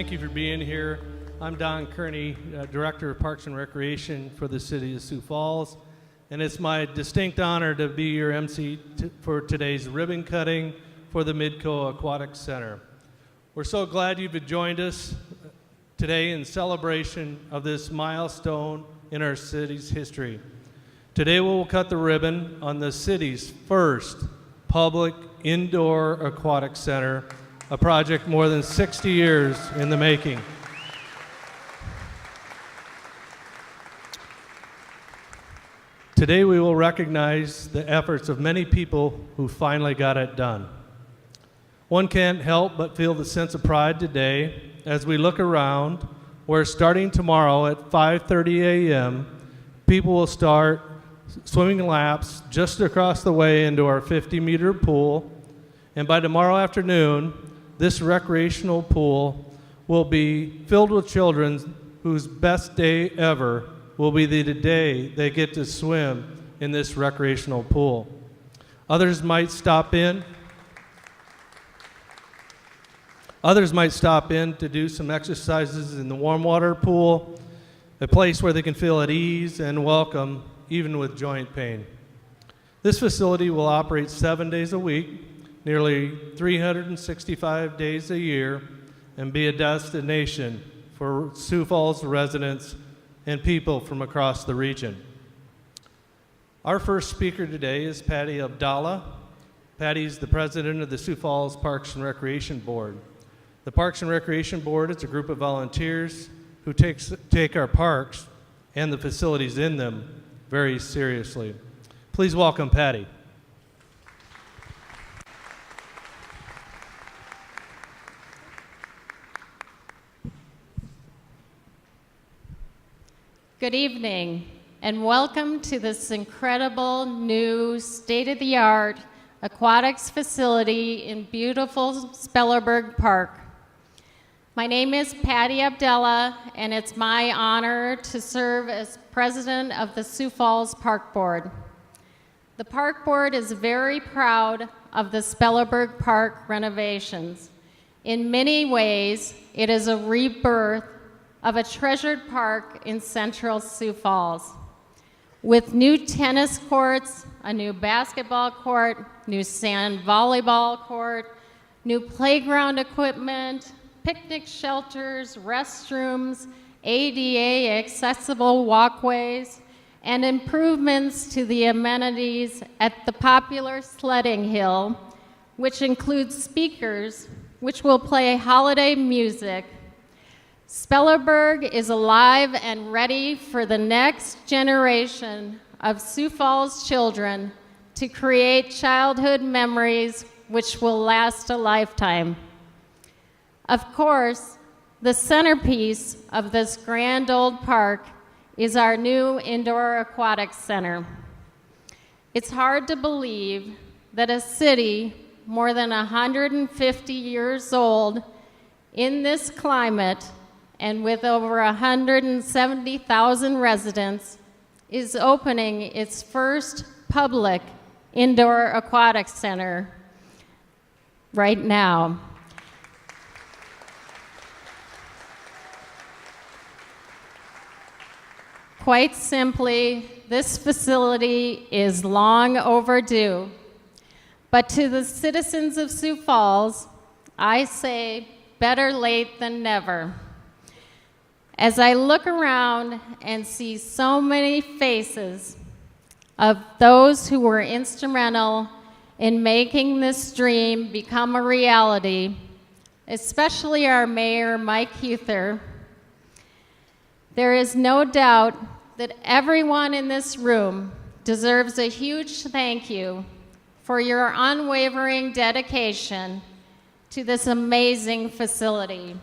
Thank you for being here. I'm Don Kearney, Director of Parks and Recreation for the City of Sioux Falls, and it's my distinct honor to be your MC for today's ribbon cutting for the Midco Aquatic Center. We're so glad you've joined us today in celebration of this milestone in our city's history. Today we will cut the ribbon on the city's first public indoor aquatic center, a project more than 60 years in the making. Today we will recognize the efforts of many people who finally got it done. One can't help but feel the sense of pride today as we look around where starting tomorrow at 5:30 a.m., people will start swimming laps just across the way into our 50-meter pool, and by tomorrow afternoon, this recreational pool will be filled with children whose best day ever will be the day they get to swim in this recreational pool. Others might stop in to do some exercises in the warm water pool, a place where they can feel at ease and welcome even with joint pain. This facility will operate 7 days a week, nearly 365 days a year, and be a destination for Sioux Falls residents and people from across the region. Our first speaker today is Patty Abdallah. Patty is the president of the Sioux Falls Parks and Recreation Board. The Parks and Recreation Board is a group of volunteers who take our parks and the facilities in them very seriously. Please welcome Patty. Good evening, and welcome to this incredible new state-of-the-art aquatics facility in beautiful Spellerberg Park. My name is Patty Abdallah, and it's my honor to serve as president of the Sioux Falls Park Board. The Park Board is very proud of the Spellerberg Park renovations. In many ways, it is a rebirth of a treasured park in central Sioux Falls. With new tennis courts, a new basketball court, new sand volleyball court, new playground equipment, picnic shelters, restrooms, ADA accessible walkways, and improvements to the amenities at the popular sledding hill, which includes speakers which will play holiday music. Spellerberg is alive and ready for the next generation of Sioux Falls children to create childhood memories which will last a lifetime. Of course, the centerpiece of this grand old park is our new indoor aquatic center. It's hard to believe that a city more than 150 years old in this climate and with over 170,000 residents, is opening its first public indoor aquatic center right now. Quite simply, this facility is long overdue. But to the citizens of Sioux Falls, I say better late than never. As I look around and see so many faces of those who were instrumental in making this dream become a reality, especially our mayor, Mike Huther, there is no doubt that everyone in this room deserves a huge thank you for your unwavering dedication to this amazing facility.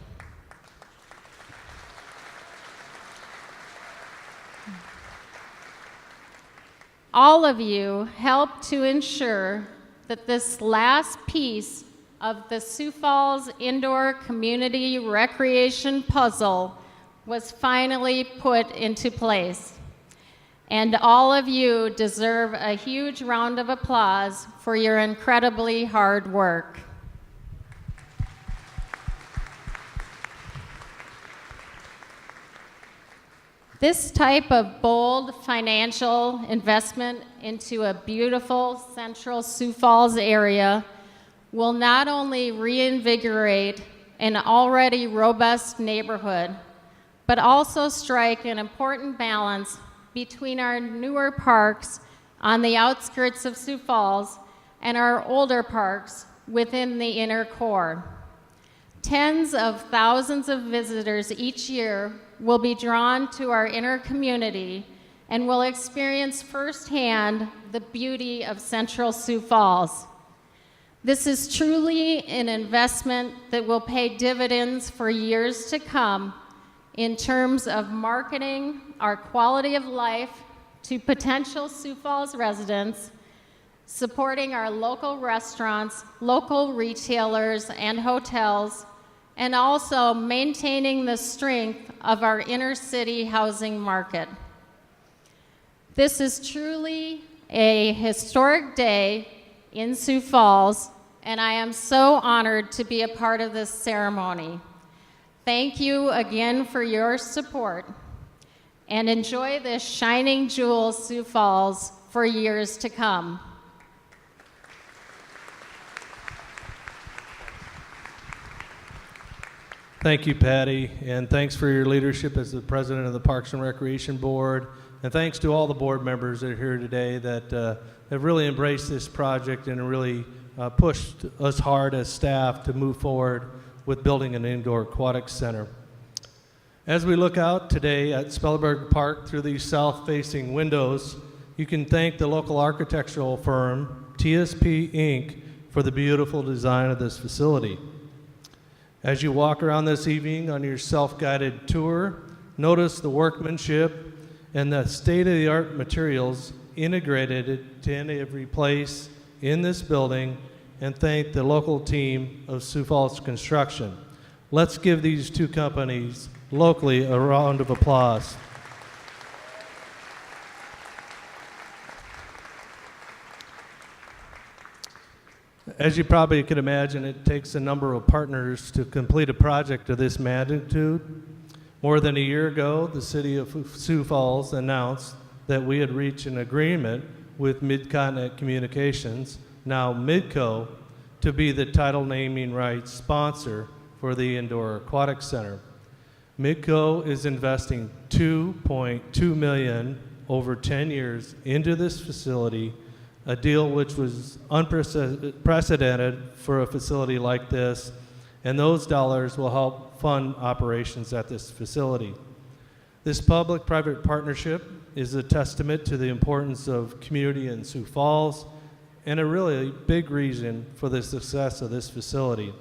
All of you helped to ensure that this last piece of the Sioux Falls Indoor Community Recreation Puzzle was finally put into place. And all of you deserve a huge round of applause for your incredibly hard work. This type of bold financial investment into a beautiful central Sioux Falls area will not only reinvigorate an already robust neighborhood, but also strike an important balance between our newer parks on the outskirts of Sioux Falls and our older parks within the inner core. Tens of thousands of visitors each year will be drawn to our inner community and will experience firsthand the beauty of Central Sioux Falls. This is truly an investment that will pay dividends for years to come in terms of marketing our quality of life to potential Sioux Falls residents, supporting our local restaurants, local retailers, and hotels, and also maintaining the strength of our inner city housing market. This is truly a historic day in Sioux Falls, and I am so honored to be a part of this ceremony. Thank you again for your support, and enjoy this shining jewel, Sioux Falls, for years to come. Thank you, Patty, and thanks for your leadership as the president of the Parks and Recreation Board, and thanks to all the board members that are here today that have really embraced this project and really pushed us hard as staff to move forward with building an indoor aquatic center. As we look out today at Spellerberg Park through these south-facing windows, you can thank the local architectural firm, TSP Inc., for the beautiful design of this facility. As you walk around this evening on your self-guided tour, notice the workmanship and the state-of-the-art materials integrated into every place in this building, and thank the local team of Sioux Falls Construction. Let's give these two companies locally a round of applause. As you probably can imagine, it takes a number of partners to complete a project of this magnitude. More than a year ago, the City of Sioux Falls announced that we had reached an agreement with Mid-Continent Communications, now Midco, to be the title naming rights sponsor for the Indoor Aquatic Center. Midco is investing $2.2 million over 10 years into this facility, a deal which was unprecedented for a facility like this, and those dollars will help fund operations at this facility. This public-private partnership is a testament to the importance of community in Sioux Falls and a really big reason for the success of this facility.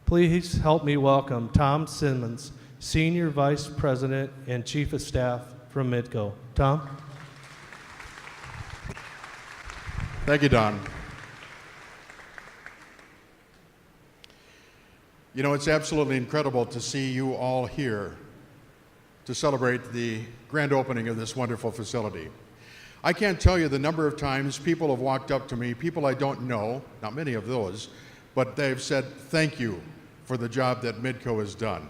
Please help me welcome Tom Simmons, Senior Vice President and Chief of Staff from Midco. Tom? Thank you, Don. You know, it's absolutely incredible to see you all here to celebrate the grand opening of this wonderful facility. I can't tell you the number of times people have walked up to me, people I don't know, not many of those, but they've said thank you for the job that Midco has done.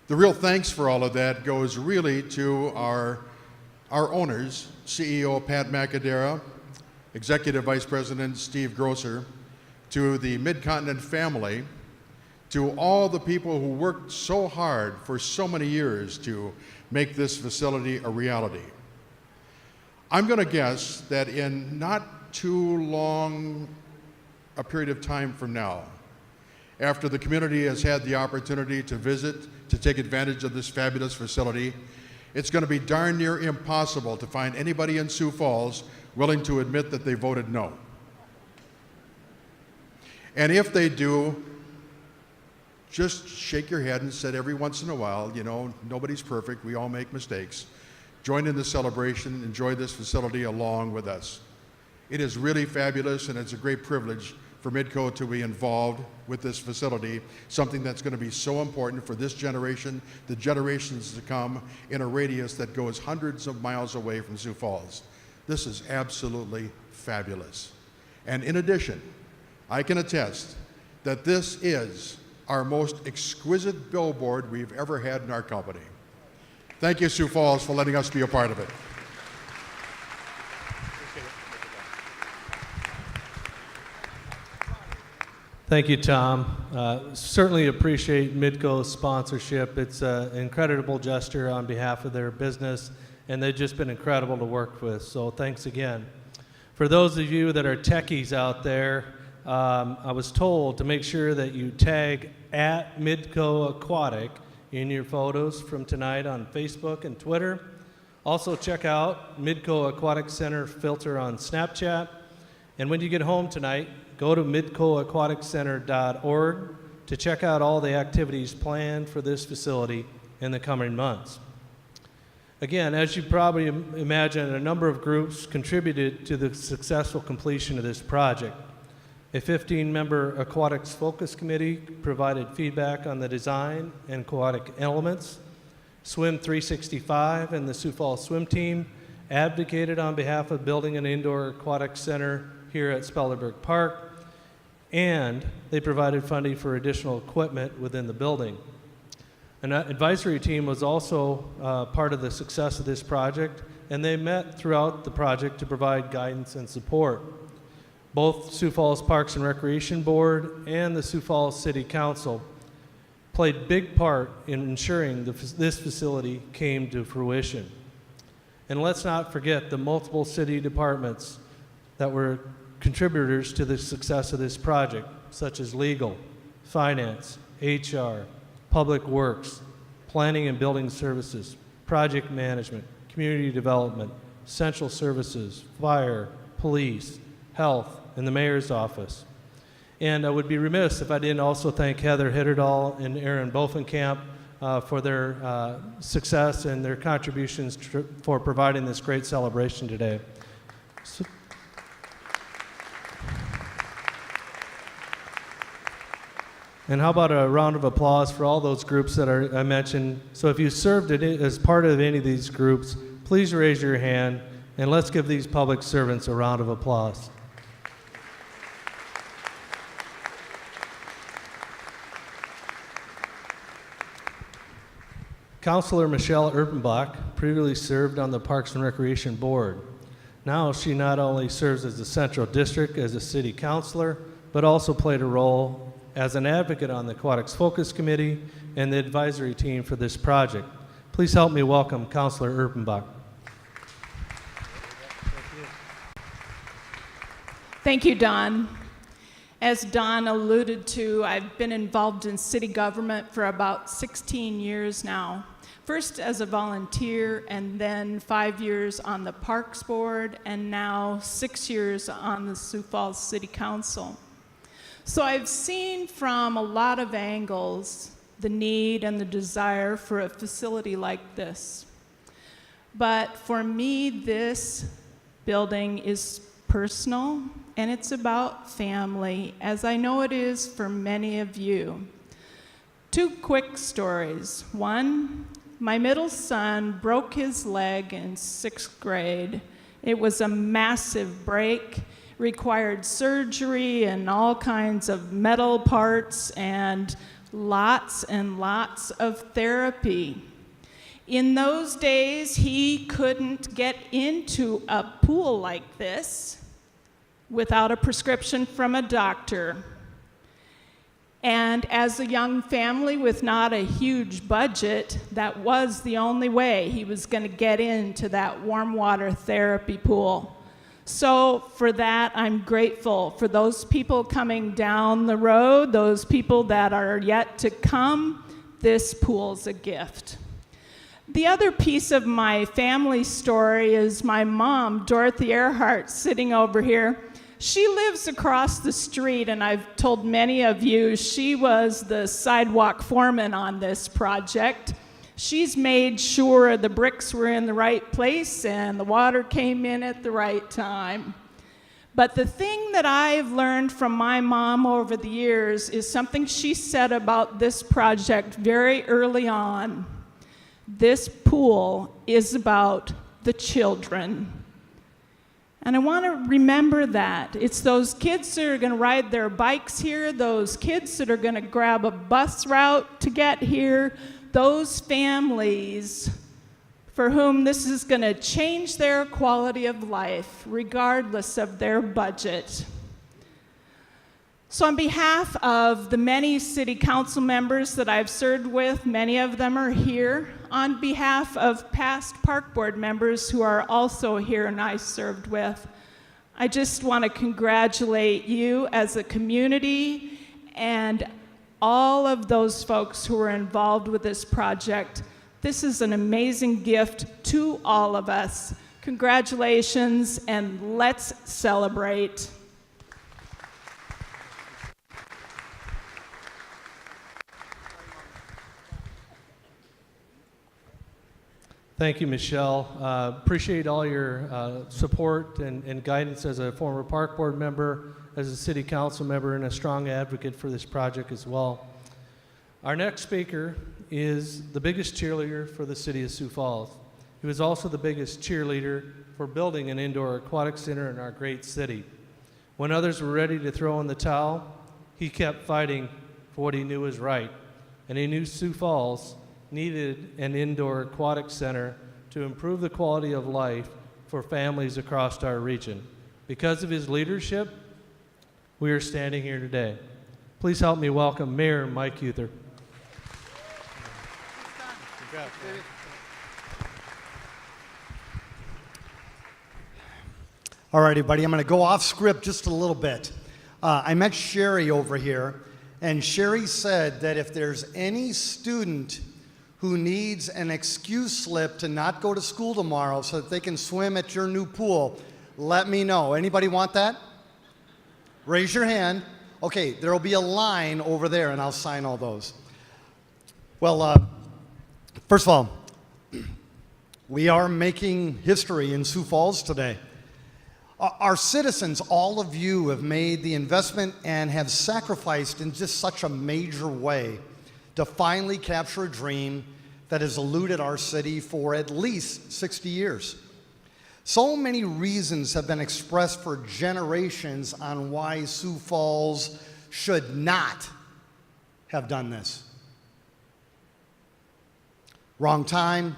The real thanks for all of that goes really to our owners, CEO Pat McAdera, Executive Vice President Steve Grosser, to the Mid-Continent family, to all the people who worked so hard for so many years to make this facility a reality. I'm going to guess that in not too long a period of time from now, after the community has had the opportunity to visit, to take advantage of this fabulous facility, it's going to be darn near impossible to find anybody in Sioux Falls willing to admit that they voted no. And if they do, just shake your head and say every once in a while, you know, nobody's perfect, we all make mistakes. Join in the celebration, enjoy this facility along with us. It is really fabulous, and it's a great privilege for Midco to be involved with this facility, something that's going to be so important for this generation, the generations to come, in a radius that goes hundreds of miles away from Sioux Falls. This is absolutely fabulous. And in addition, I can attest that this is our most exquisite billboard we've ever had in our company. Thank you, Sioux Falls, for letting us be a part of it. Thank you, Tom. Certainly appreciate Midco's sponsorship. It's an incredible gesture on behalf of their business, and they've just been incredible to work with, so thanks again. For those of you that are techies out there, I was told to make sure that you tag at Midco Aquatic in your photos from tonight on Facebook and Twitter. Also check out Midco Aquatic Center filter on Snapchat. And when you get home tonight, go to midcoaquaticcenter.org to check out all the activities planned for this facility in the coming months. Again, as you probably imagine, a number of groups contributed to the successful completion of this project. A 15-member Aquatics Focus Committee provided feedback on the design and aquatic elements. Swim 365 and the Sioux Falls Swim Team advocated on behalf of building an indoor aquatic center here at Spellerberg Park, and they provided funding for additional equipment within the building. An advisory team was also part of the success of this project, and they met throughout the project to provide guidance and support. Both Sioux Falls Parks and Recreation Board and the Sioux Falls City Council played big part in ensuring this facility came to fruition. And let's not forget the multiple city departments that were contributors to the success of this project, such as legal, finance, HR, public works, planning and building services, project management, community development, central services, fire, police, health, and the mayor's office. And I would be remiss if I didn't also thank Heather Hitterdahl and Aaron Bovenkamp for their success and their contributions for providing this great celebration today. And how about a round of applause for all those groups that I mentioned. So if you served as part of any of these groups, please raise your hand, and let's give these public servants a round of applause. Councilor Michelle Erpenbach previously served on the Parks and Recreation Board. Now she not only serves as the Central District as a city councilor, but also played a role as an advocate on the Aquatics Focus Committee and the advisory team for this project. Please help me welcome Councilor Erpenbach. Thank you, Don. As Don alluded to, I've been involved in city government for about 16 years now. First as a volunteer, and then 5 years on the Parks Board, and now 6 years on the Sioux Falls City Council. So I've seen from a lot of angles the need and the desire for a facility like this. But for me, this building is personal, and it's about family, as I know it is for many of you. 2 quick stories. One, my middle son broke his leg in 6th grade. It was a massive break, required surgery and all kinds of metal parts and lots of therapy. In those days, he couldn't get into a pool like this without a prescription from a doctor. And as a young family with not a huge budget, that was the only way he was going to get into that warm water therapy pool. So for that, I'm grateful for those people coming down the road, those people that are yet to come. This pool's a gift. The other piece of my family story is my mom, Dorothy Earhart, sitting over here. She lives across the street, and I've told many of you she was the sidewalk foreman on this project. She's made sure the bricks were in the right place and the water came in at the right time. But the thing that I've learned from my mom over the years is something she said about this project very early on. This pool is about the children. And I want to remember that. It's those kids that are going to ride their bikes here, those kids that are going to grab a bus route to get here, those families for whom this is going to change their quality of life, regardless of their budget. So on behalf of the many city council members that I've served with, many of them are here, on behalf of past park board members who are also here and I served with, I just want to congratulate you as a community and all of those folks who are involved with this project. This is an amazing gift to all of us. Congratulations, and let's celebrate. Thank you, Michelle. Appreciate all your support and guidance as a former park board member, as a city council member, and a strong advocate for this project as well. Our next speaker is the biggest cheerleader for the City of Sioux Falls. He was also the biggest cheerleader for building an indoor aquatic center in our great city. When others were ready to throw in the towel, he kept fighting for what he knew was right, and he knew Sioux Falls needed an indoor aquatic center to improve the quality of life for families across our region. Because of his leadership, we are standing here today. Please help me welcome Mayor Mike Uther. All right, everybody, I'm going to go off script just a little bit. I met Sherry over here, and Sherry said that if there's any student who needs an excuse slip to not go to school tomorrow so that they can swim at your new pool, let me know. Anybody want that? Raise your hand. Okay, there will be a line over there, and I'll sign all those. Well, first of all, we are making history in Sioux Falls today. Our citizens, all of you, have made the investment and have sacrificed in just such a major way to finally capture a dream that has eluded our city for at least 60 years. So many reasons have been expressed for generations on why Sioux Falls should not have done this. Wrong time,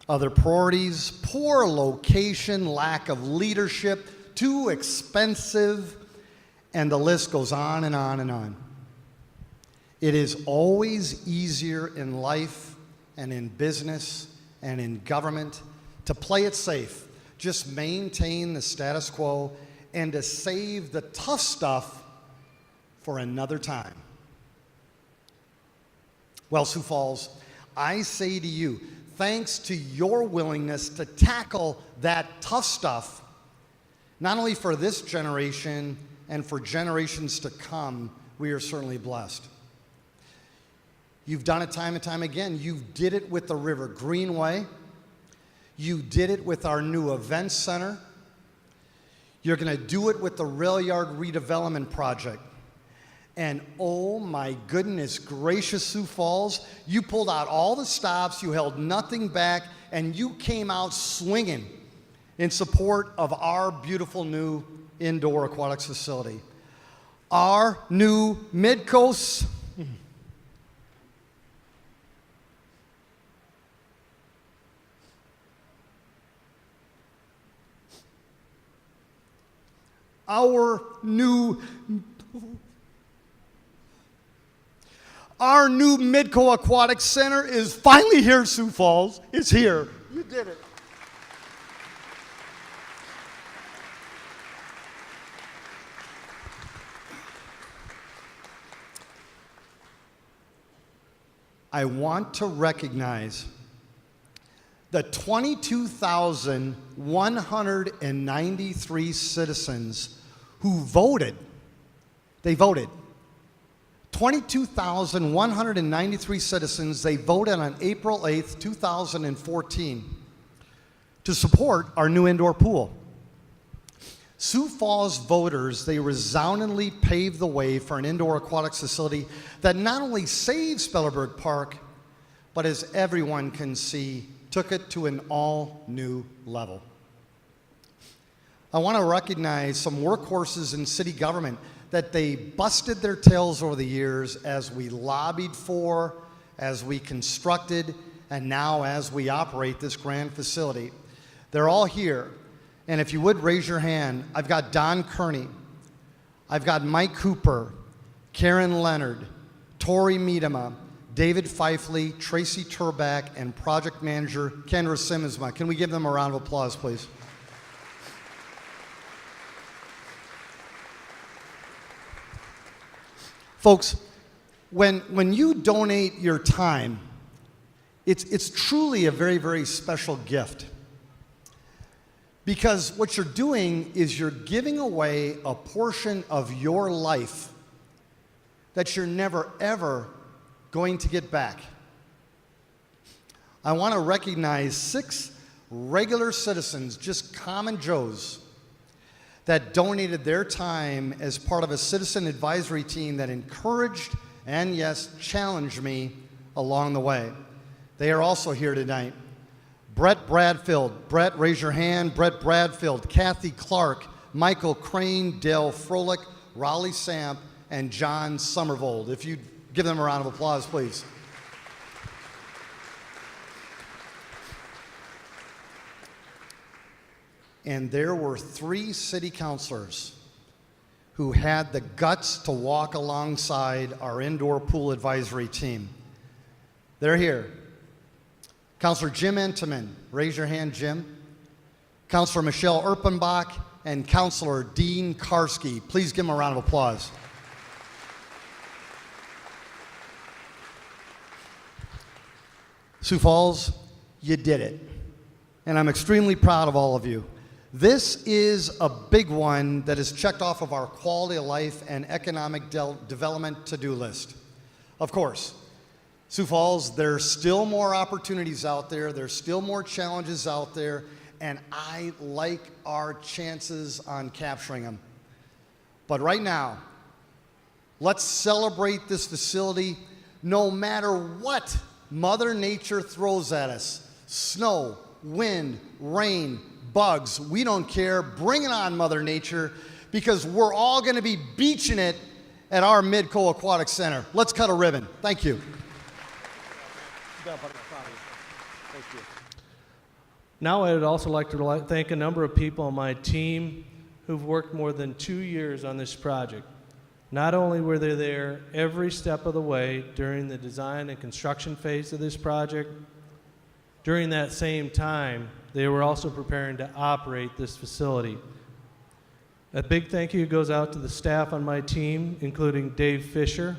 other priorities, poor location, lack of leadership, too expensive, and the list goes on and on and on. It is always easier in life and in business and in government to play it safe, just maintain the status quo, and to save the tough stuff for another time. Well, Sioux Falls, I say to you, thanks to your willingness to tackle that tough stuff, not only for this generation and for generations to come, we are certainly blessed. You've done it time and time again. You did it with the River Greenway. You did it with our new events center. You're going to do it with the rail yard redevelopment project. And oh my goodness gracious, Sioux Falls, you pulled out all the stops, you held nothing back, and you came out swinging in support of our beautiful new indoor aquatics facility. Our new Midco. Our new Midco Aquatic Center is finally here, Sioux Falls. It's here. You did it. I want to recognize the 22,193 citizens who voted. They voted. 22,193 citizens, they voted on April 8th, 2014 to support our new indoor pool. Sioux Falls voters, they resoundingly paved the way for an indoor aquatics facility that not only saved Spellerberg Park, but as everyone can see, took it to an all-new level. I want to recognize some workhorses in city government that they busted their tails over the years as we lobbied for, as we constructed, and now as we operate this grand facility. They're all here. And if you would raise your hand, I've got Don Kearney, I've got Mike Cooper, Karen Leonard, Tori Miedema, David Fifley, Tracy Turback, and project manager Kendra Simmonsma. Can we give them a round of applause, please? Folks, when you donate your time, it's truly a very, very special gift. Because what you're doing is you're giving away a portion of your life that you're never, ever going to get back. I want to recognize 6 regular citizens, just common Joes, that donated their time as part of a citizen advisory team that encouraged and, yes, challenged me along the way. They are also here tonight. Brett Bradfield. Brett, raise your hand. Brett Bradfield. Kathy Clark. Michael Crane. Dale Froelich. Raleigh Samp. And John Somervold. If you'd give them a round of applause, please. And there were 3 city councilors who had the guts to walk alongside our indoor pool advisory team. They're here. Councilor Jim Entenman, raise your hand, Jim. Councilor Michelle Erpenbach and Councilor Dean Karski. Please give them a round of applause. Sioux Falls, you did it. And I'm extremely proud of all of you. This is a big one that is checked off of our quality of life and economic development to-do list. Of course, Sioux Falls, there's still more opportunities out there, there's still more challenges out there, and I like our chances on capturing them. But right now, let's celebrate this facility no matter what Mother Nature throws at us. Snow, wind, rain, bugs, we don't care. Bring it on, Mother Nature, because we're all going to be beaching it at our Midco Aquatic Center. Let's cut a ribbon. Thank you. Now I would also like to thank a number of people on my team who've worked more than 2 years on this project. Not only were they there every step of the way during the design and construction phase of this project, during that same time, they were also preparing to operate this facility. A big thank you goes out to the staff on my team, including Dave Fisher,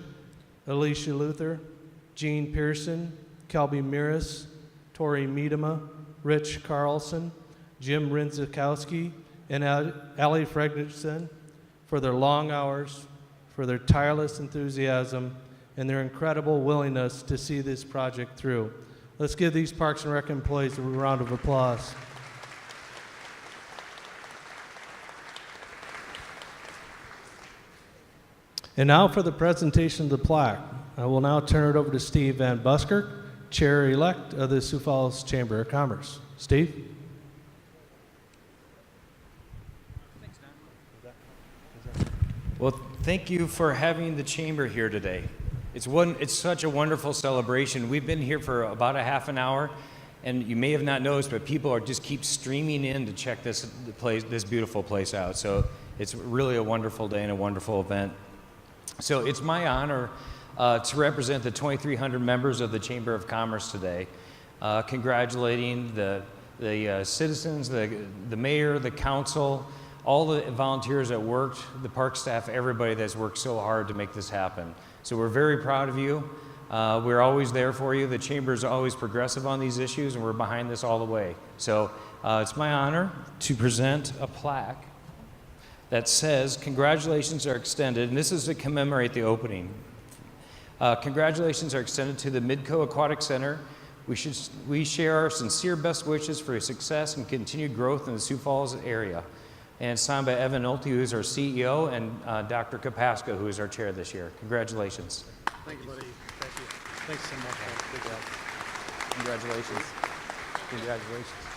Alicia Luther, Jean Pearson, Kelby Miras, Tori Miedema, Rich Carlson, Jim Rinzikowski, and Ali Fredrickson for their long hours, for their tireless enthusiasm, and their incredible willingness to see this project through. Let's give these Parks and Rec employees a round of applause. And now for the presentation of the plaque. I will now turn it over to Steve Van Buskirk, Chair-elect of the Sioux Falls Chamber of Commerce. Steve? Well, thank you for having the Chamber here today. It's such a wonderful celebration. We've been here for about a half an hour, and you may have not noticed, but people are just keep streaming in to check this beautiful place out. So it's really a wonderful day and a wonderful event. So it's my honor to represent the 2,300 members of the Chamber of Commerce today, congratulating the citizens, the mayor, the council, all the volunteers that worked, the park staff, everybody that's worked so hard to make this happen. So we're very proud of you. We're always there for you. The Chamber is always progressive on these issues, and we're behind this all the way. So it's my honor to present a plaque that says, congratulations are extended, and this is to commemorate the opening. Congratulations are extended to the Midco Aquatic Center. We share our sincere best wishes for success and continued growth in the Sioux Falls area. And signed by Evan Nolte, who is our CEO, and Dr. Kapaska, who is our chair this year. Congratulations. Thank you, buddy. Thank you. Thanks so much. Congratulations. Congratulations.